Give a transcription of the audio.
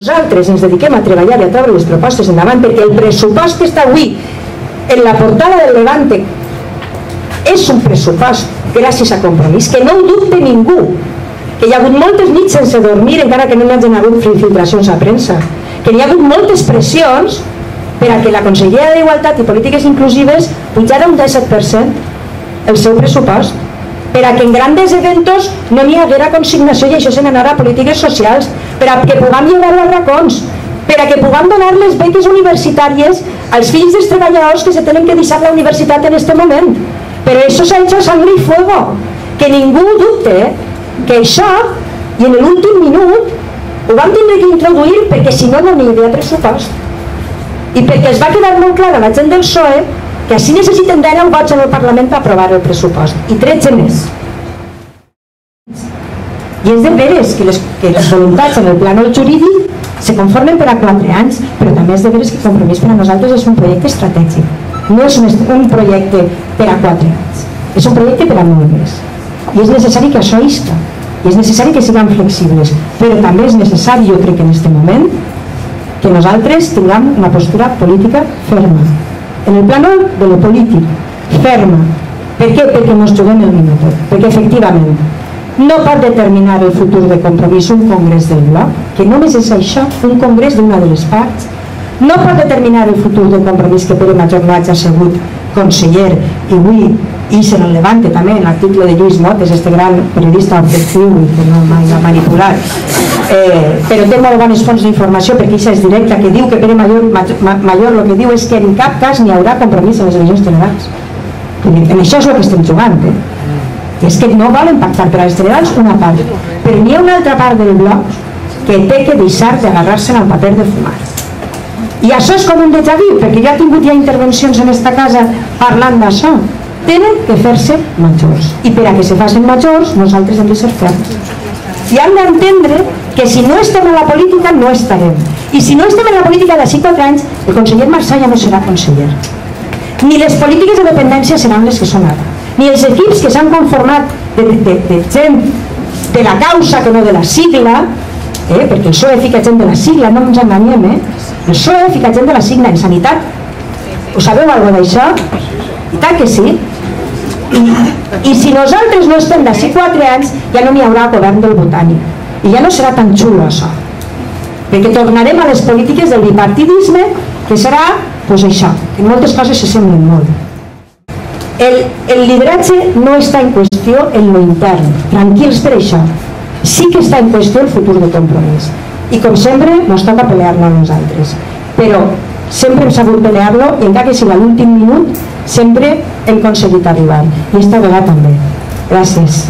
Nosaltres ens dediquem a treballar i a treure les propostes endavant perquè el pressupost que està avui en la portada del Levante és un pressupost gràcies a Compromís, que no ho dubte ningú, que hi ha hagut moltes nits sense dormir encara que no hi hagin hagut filtracions a premsa, que hi ha hagut moltes pressions per a que la Conselleria d'Igualtat i Polítiques Inclusives pujara un 17% el seu pressupost, per a que en grans eventos no n'hi haguera consignació i això se n'anara a polítiques socials, per a que puguem llevar-ho als racons, per a que puguem donar les beques universitàries als fills dels treballadors que se tenen que deixar la universitat en aquest moment. Però això s'ha hecho a sangre y fuego, que ningú dubte que això, i en l'últim minut ho vam tindre que introduir perquè si no no n'hi havia pressupost, i perquè es va quedar molt clar a la gent del PSOE que així necessiten 10 vots en el Parlament per aprovar el pressupost, i 13 més. I és de veres que les voluntats en el plànol jurídic se conformen per a 4 anys, però també és de veres que Compromís per a nosaltres és un projecte estratègic, no és un projecte per a 4 anys, és un projecte per a molt més. I és necessari que això isca, i és necessari que siguem flexibles, però també és necessari, jo crec que en aquest moment, que nosaltres tinguem una postura política ferma. En el plànol de lo polític, ferma. Per què? Perquè ens juguem el minut, perquè efectivament no pot determinar el futur de Compromís un congrés del bloc, que només és això, un congrés d'una de les parts. No pot determinar el futur de Compromís que Pere Major no hagi sigut conseller i avui ix en el Levante també en l'article de Lluís Motes, este gran periodista objectiu i que no mai ha manipulat, però té molt bones fonts d'informació perquè això és directa, que diu que Pere Major el que diu és que en cap cas n'hi haurà Compromís en les eleccions generals. En això és el que estem jugant, i és que no volen pactar per a les generals una part, però n'hi ha una altra part del bloc que té que deixar d'agarrar-se al paper de fumar. I això és com un déjà vu, perquè ja ha tingut ja intervencions en esta casa parlant d'això. Tenen que fer-se majors, i per a que se facin majors nosaltres hem de ser ferms. I hem d'entendre que si no estem en la política no estarem, i si no estem en la política d'ací 4 anys el conseller Marsà ja no serà conseller, ni les polítiques de dependència seran les que són ara, ni els equips que s'han conformat de gent de la causa que no de la sigla, perquè el PSOE fica gent de la sigla, no ens enganyem, el PSOE fica gent de la sigla en sanitat. Ho sabeu alguna d'això? I tant que sí. I si nosaltres no estem d'ací 4 anys ja no n'hi haurà govern del Botànic i ja no serà tan xulo això, perquè tornarem a les polítiques del bipartidisme, que serà això, que moltes coses se semblen molt. El lideratge no està en qüestió en lo intern, tranquils per això. Sí que està en qüestió el futur de Compromís, i com sempre ens toca pelear-lo a nosaltres, però sempre hem sabut pelear-lo i encara que sigui a l'últim minut sempre hem aconseguit arribar, i esta vegada també. Gràcies.